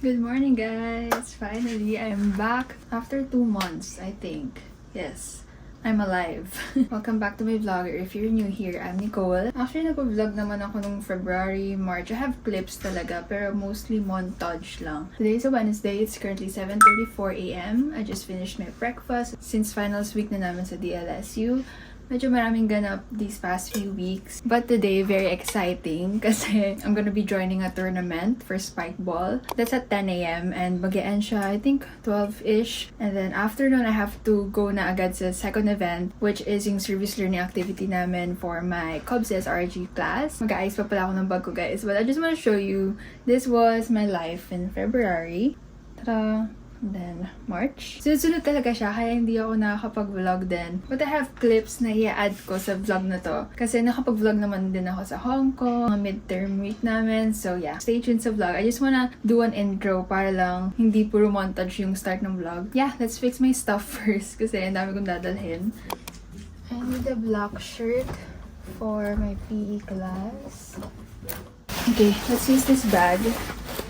Good morning, guys! Finally, I'm back after 2 months, I think. Yes, I'm alive. Welcome back to my vlogger. If you're new here, I'm Nicole. Actually, nag-vlog naman ako nung February, March. I have clips talaga, pero mostly montage lang. Today is a Wednesday. It's currently 7:34 a.m. I just finished my breakfast. Since finals week na namin sa DLSU, medyo maraming ganap these past few weeks. But today, very exciting kasi I'm gonna be joining a tournament for Spikeball. That's at 10 a.m. and mag-e-end siya, I think, 12-ish. And then after nun, I have to go na agad sa second event, which is yung service learning activity namin for my Cubs SRG class. Mag-aayos pa pala ako ng bag ko, guys. But I just want to show you, this was my life in February. Ta-da! And then, March. Sunod-sunod talaga siya, kaya hindi ako nakakapag-vlog din. But I have clips na i-add ko sa vlog na to. Kasi nakapag-vlog naman din ako sa Hong Kong, mga midterm week namin. So yeah, stay tuned sa vlog. I just wanna do an intro para lang hindi puro montage yung start ng vlog. Yeah, let's fix my stuff first kasi ang dami kong dadalhin. I need a black shirt for my PE class. Okay, let's use this bag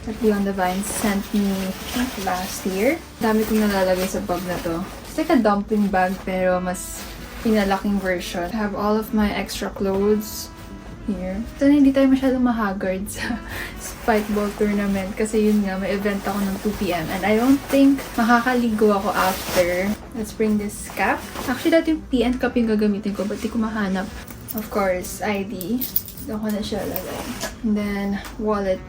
that Beyond the Vines sent me, I think, last year. Dami kong nalalagay sa bag na to. It's like a dumpling bag pero mas pinalaking version. I have all of my extra clothes here. So, hindi tayo masyadong mahagard sa Spikeball tournament kasi yun nga, may event ako ng 2 p.m. And I don't think makakaligo ako after. Let's bring this cap. Actually, dati yung PN cap yung gagamitin ko, but di ko mahanap. Of course, ID. Doon ko na siya lagay. And then, wallet.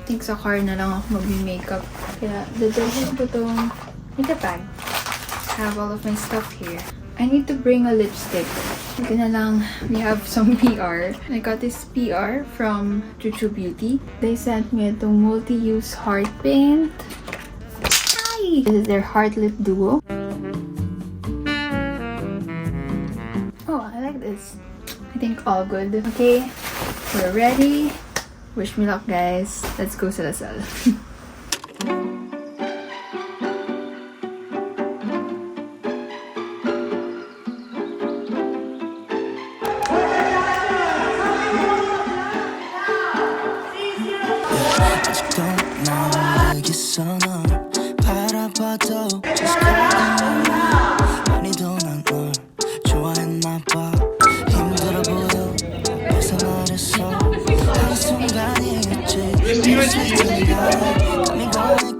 I think sa car na lang ako mag-makeup. Kaya, dadalhin ko tong makeup bag. I have all of my stuff here. I need to bring a lipstick. Ito na lang, we have some PR. I got this PR from Chuchu Beauty. They sent me itong multi-use heart paint. Hi! This is their heart lip duo. Oh, I like this. I think all good. Okay, we're ready. Wish me luck, guys. Let's go sa Lasal.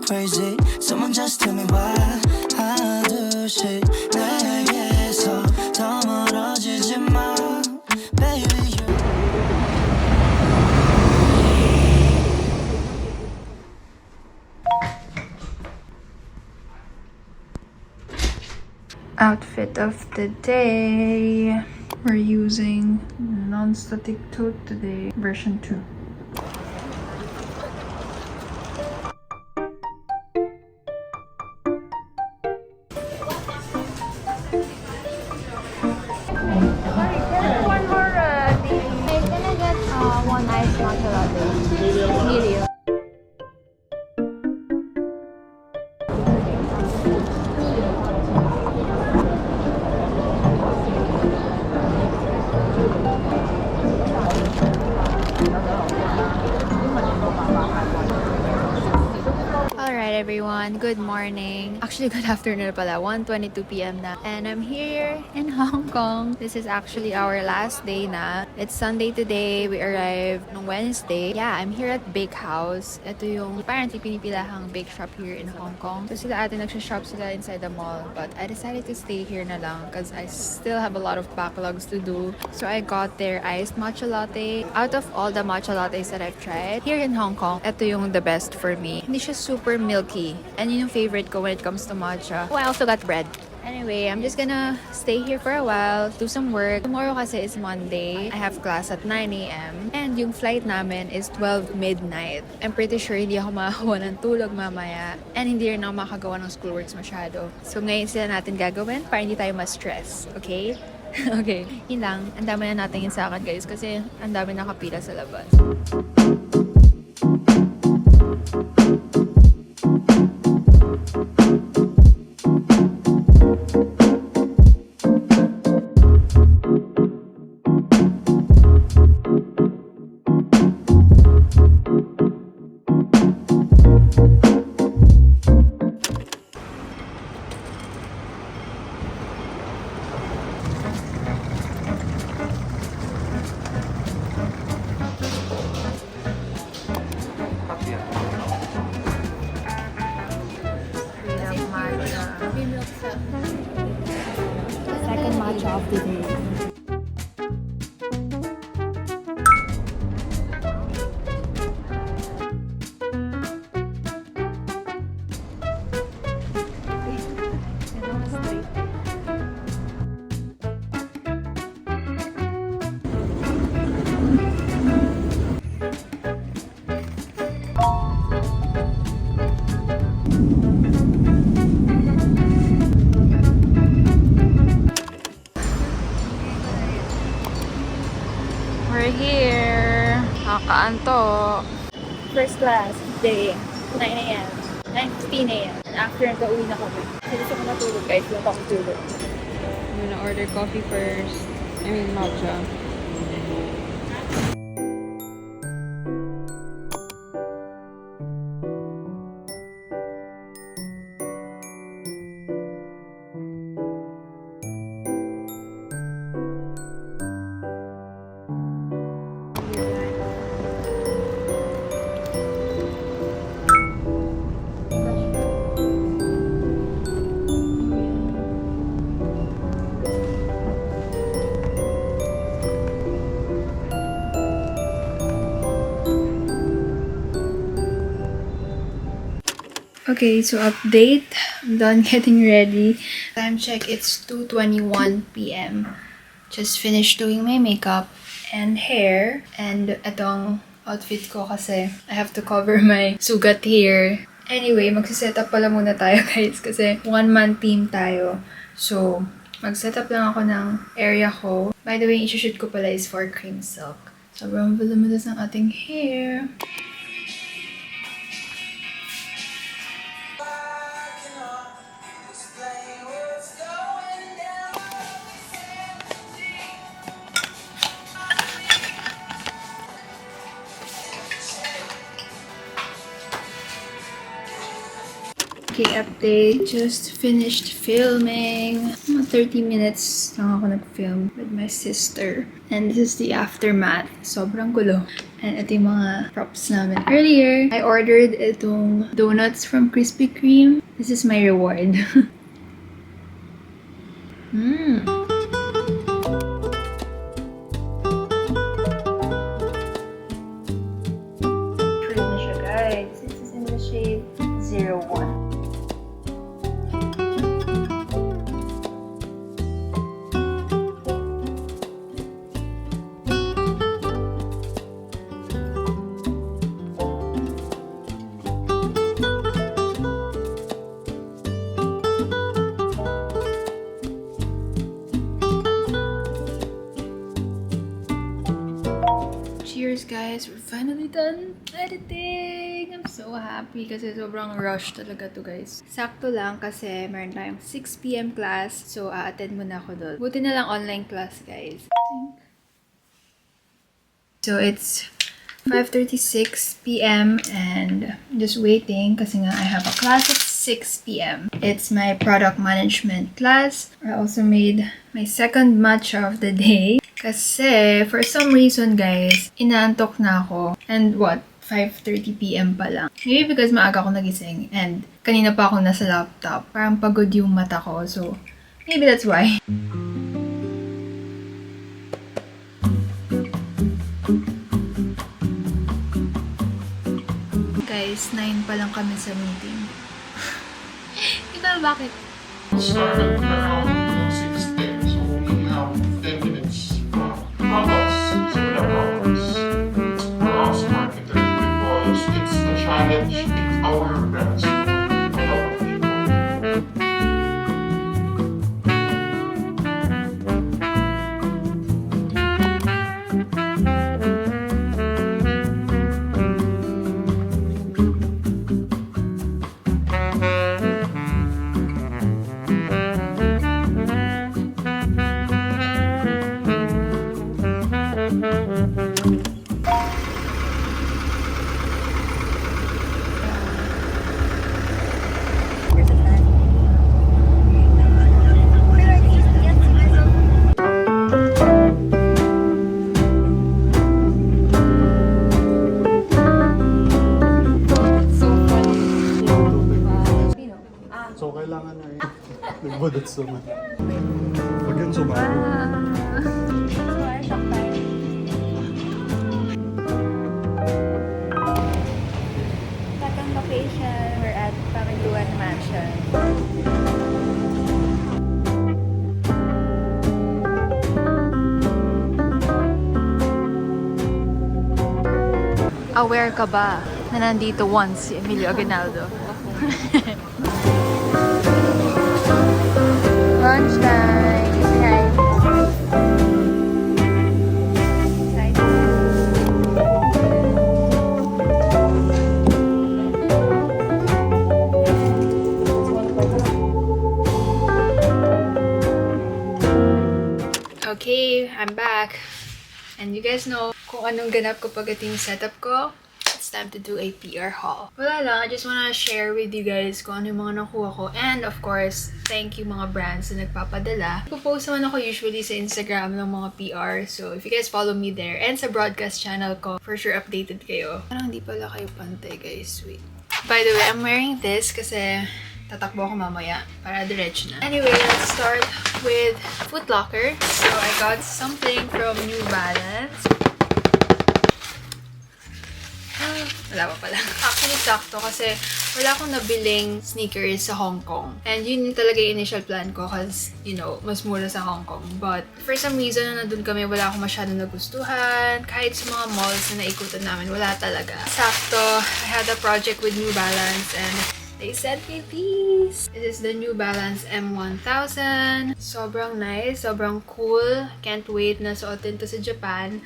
Crazy. Someone just tell me why I do shit. 내게서 더 멀어지지 마, baby. You. Outfit of the day. We're using Non-Static Tote today, version 2. One iced matcha latte. Medium. Alright everyone, good morning. Actually, good afternoon pala. 1:22 p.m. na. And I'm here in Hong Kong. This is actually our last day na. It's Sunday today. We arrived on Wednesday. Yeah, I'm here at Bake House. Ito yung apparently pinipilahang bake shop here in Hong Kong. So sila ate nagsha-shop sila inside the mall. But I decided to stay here na lang because I still have a lot of backlogs to do. So I got their iced matcha latte. Out of all the matcha lattes that I've tried here in Hong Kong, ito yung the best for me. Hindi siya super milky. And yun yung favorite ko when it comes to matcha. Oh, I also got bread. Anyway, I'm just gonna stay here for a while, do some work. Tomorrow kasi is Monday. I have class at 9 a.m. And yung flight namin is 12 midnight. I'm pretty sure hindi ako makakuha ng tulog mamaya. And hindi rin ako makagawa ng schoolworks masyado. So ngayon sila natin gagawin para hindi tayo ma-stress. Okay? Okay. Yun lang. Ang dami na natin sa akin, guys. Kasi ang dami nakapila sa labas. Second matcha of the day. We're here. Kakaanto. First class, day, 9 a.m. 9:15 a.m. And after, nag-uwi na kami. Kasi gusto ko natulog guys, wala akong tulog. I'm gonna order coffee first. I mean, matcha. Okay, so update. I'm done getting ready. Time check, it's 2:21 p.m. Just finished doing my makeup and hair. And itong outfit ko kasi I have to cover my sugat here. Anyway, magsiset up pala muna tayo guys kasi one-man team tayo. So, mag-set up lang ako ng area ko. By the way, isushoot ko pala is for cream silk. Sobrang voluminous ng ating hair. Okay, update. Just finished filming. 30 minutes lang ako nag-film with my sister. And this is the aftermath. Sobrang gulo. And ito yung mga props namin. Earlier, I ordered itong donuts from Krispy Kreme. This is my reward. Try na siya, guys. This is in the shade 01. Cheers guys! We're finally done editing! I'm so happy kasi sobrang rush talaga to guys. Sakto lang kasi meron tayong 6 p.m. class. So, a-attend muna ako doon. Buti na lang online class guys. So, it's 5:36 p.m. and I'm just waiting kasi nga I have a class at 6 p.m. It's my product management class. I also made my second matcha of the day. Kasi, for some reason, guys, inaantok na ako. And what? 5:30 p.m. pa lang. Maybe because maaga ako nagising. And kanina pa ako nasa laptop. Parang pagod yung mata ko. So, maybe that's why. Guys, 9 pa lang kami sa meeting. Ikaw, bakit? Started around 6:10, so we have 10 minutes from us, 7 hours for us marketers because it's a challenge, it's our brands to a lot of people. so much. Fucking so much. Second location, we're at Pamiguan Mansion. Aware ka ba na nandito once si Emilio Aguinaldo? Lunchtime! Say hi! Okay, I'm back. And you guys know kung anong ganap ko pagdating sa setup ko. It's time to do a PR haul. Wala lang, I just wanna share with you guys kung ano yung mga nakuha ko. And of course, thank you mga brands na nagpapadala. Nagpo-post naman ako usually sa Instagram ng mga PR. So if you guys follow me there and sa broadcast channel ko, for sure updated kayo. Parang hindi pala kayo pantay guys, wait. By the way, I'm wearing this kasi tatakbo ako mamaya para diretso na. Anyway, let's start with Foot Locker. So I got something from New Balance. Wala pa pala. Actually, sakto kasi wala akong nabiling sneakers sa Hong Kong. And yun yung talaga yung initial plan ko kasi, you know, mas mura sa Hong Kong. But for some reason, na nandun kami, wala akong masyadong nagustuhan. Kahit sa mga malls na naikutan namin, wala talaga. Sakto, I had a project with New Balance and they sent me these. This is the New Balance M1000. Sobrang nice, sobrang cool. Can't wait na suotin to sa Japan.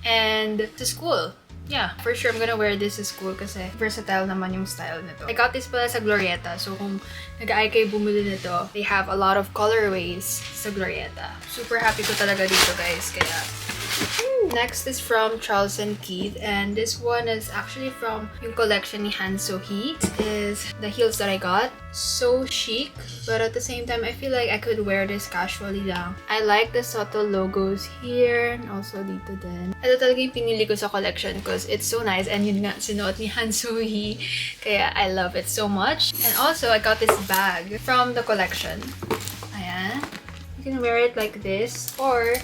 And to school. Yeah, for sure I'm gonna wear this to school kasi versatile naman yung style nito. I got this pala sa Glorieta. So kung nag-aay kayo bumili nito, they have a lot of colorways sa Glorieta. Super happy ko talaga dito guys. Kaya next is from Charles & Keith, and this one is actually from yung collection ni Han So-hee. Is the heels that I got. So chic, but at the same time, I feel like I could wear this casually lang. I like the subtle logos here, and also dito din. Ito talaga yung pinili ko sa collection because it's so nice, and yun nga, sinuot ni Han So-hee. Kaya I love it so much. And also, I got this bag from the collection. Ayan. You can wear it like this, or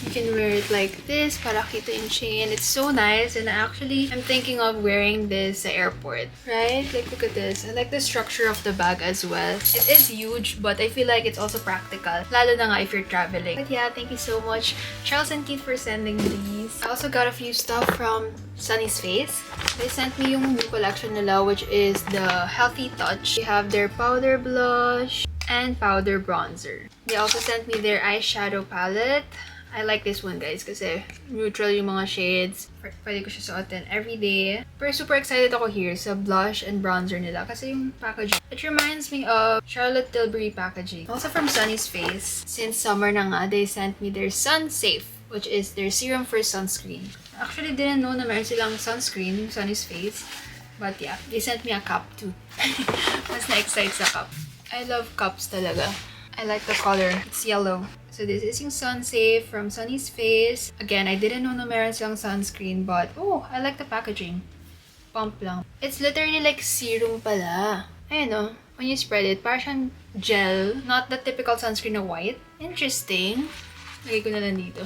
you can wear it like this para kita yung chain. It's so nice, and actually, I'm thinking of wearing this sa airport. Right? Like, look at this. I like the structure of the bag as well. It is huge, but I feel like it's also practical. Lalo na nga if you're traveling. But yeah, thank you so much, Charles & Keith, for sending me these. I also got a few stuff from Sunny's Face. They sent me yung new collection nila, which is the Healthy Touch. They have their powder blush and powder bronzer. They also sent me their eyeshadow palette. I like this one guys kasi neutral yung mga shades. Pwede ko siya suotin everyday. Pero super excited ako here sa blush and bronzer nila kasi yung packaging. It reminds me of Charlotte Tilbury packaging. Also from Sunny's Face. Since summer na nga, they sent me their Sun Safe, which is their serum for sunscreen. Actually, didn't know na meron silang sunscreen yung Sunny's Face. But yeah, they sent me a cup too. Mas na-excite sa cup. I love cups talaga. I like the color. It's yellow. So this is yung Sun Safe from Sunny's Face. Again, I didn't know na meron silang sunscreen, but oh, I like the packaging. Pump lang. It's literally like serum pala. Ayun o. When you spread it, parang siyang gel. Not the typical sunscreen na white. Interesting. Lagay ko na lang dito.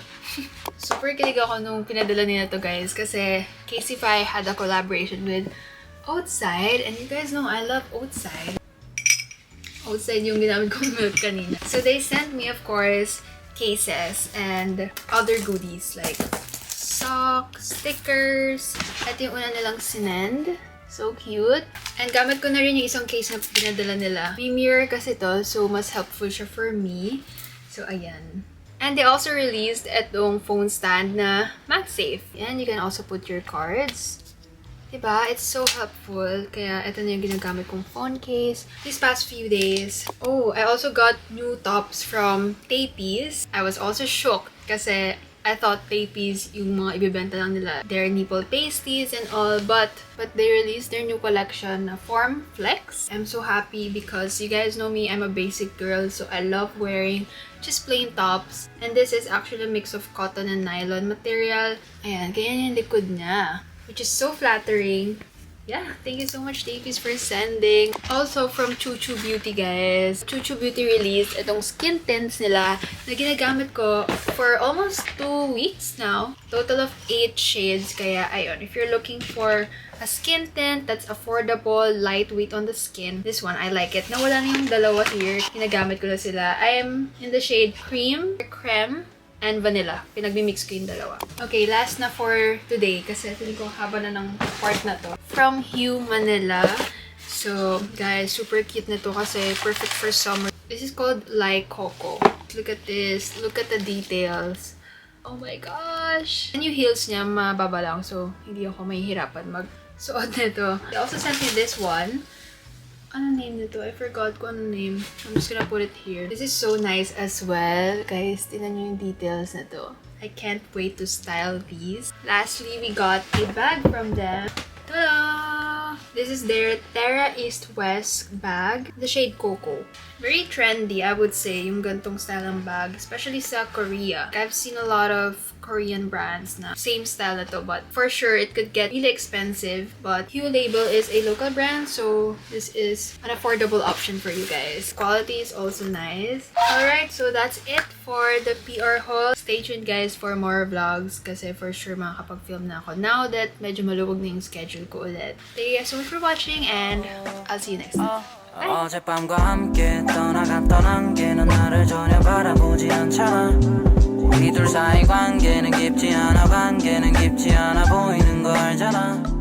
Super kilig ako nung pinadala nila to guys kasi Caseyfy had a collaboration with Outside. And you guys know I love Outside. Outside yung ginamit kong milk kanina. So they sent me, of course, cases and other goodies like socks, stickers. Ito yung una nilang sinend. So cute. And gamit ko na rin yung isang case na pinadala nila. May mirror kasi to, so mas helpful siya for me. So ayan. And they also released itong phone stand na MagSafe. And you can also put your cards. Diba? It's so helpful. Kaya ito na yung ginagamit kong phone case these past few days. Oh, I also got new tops from Tapies. I was also shocked kasi I thought Tapies yung mga ibibenta lang nila. Their nipple pasties and all. But they released their new collection na Form Flex. I'm so happy because you guys know me, I'm a basic girl. So I love wearing just plain tops. And this is actually a mix of cotton and nylon material. Ayan, ganyan yung likod niya. Which is so flattering. Yeah, thank you so much, Takis, for sending. Also from Chuchu Beauty, guys. Chuchu Beauty released itong skin tints nila na ginagamit ko for almost 2 weeks now. Total of 8 shades. Kaya, ayun, if you're looking for a skin tint that's affordable, lightweight on the skin, this one, I like it. Nawala na yung dalawa here. Ginagamit ko na sila. I am in the shade Cream, Creme, and Vanilla. Pinagmimix ko yung dalawa. Okay, last na for today kasi feeling ko haba na ng part na to. From Hue Manila. So, guys, super cute na to kasi perfect for summer. This is called Like Coco. Look at this. Look at the details. Oh my gosh! And yung heels niya, mababa lang. So, hindi ako mahihirapan magsuot nito. They also sent me this one. Ano name nito? I forgot ko ano name. I'm just gonna put it here. This is so nice as well. Guys, tingnan nyo yung details na to. I can't wait to style these. Lastly, we got a bag from them. Ta-da! This is their Terra East West bag. The shade Coco. Very trendy, I would say, yung gantong style ng bag. Especially sa Korea. I've seen a lot of Korean brands na same style na to, but for sure it could get really expensive. But Hue Label is a local brand, so this is an affordable option for you guys. Quality is also nice. Alright, so that's it for the PR haul. Stay tuned, guys, for more vlogs kasi for sure makakapag-film na ako now that medyo maluwag na yung schedule ko ulit. Thank you guys so much for watching and I'll see you next time. 어젯밤과 함께 떠나갔던 안개는 나를 전혀 바라보지 않잖아. 우리 둘 사이 관계는 깊지 않아, 관계는 깊지 않아 보이는 거 알잖아.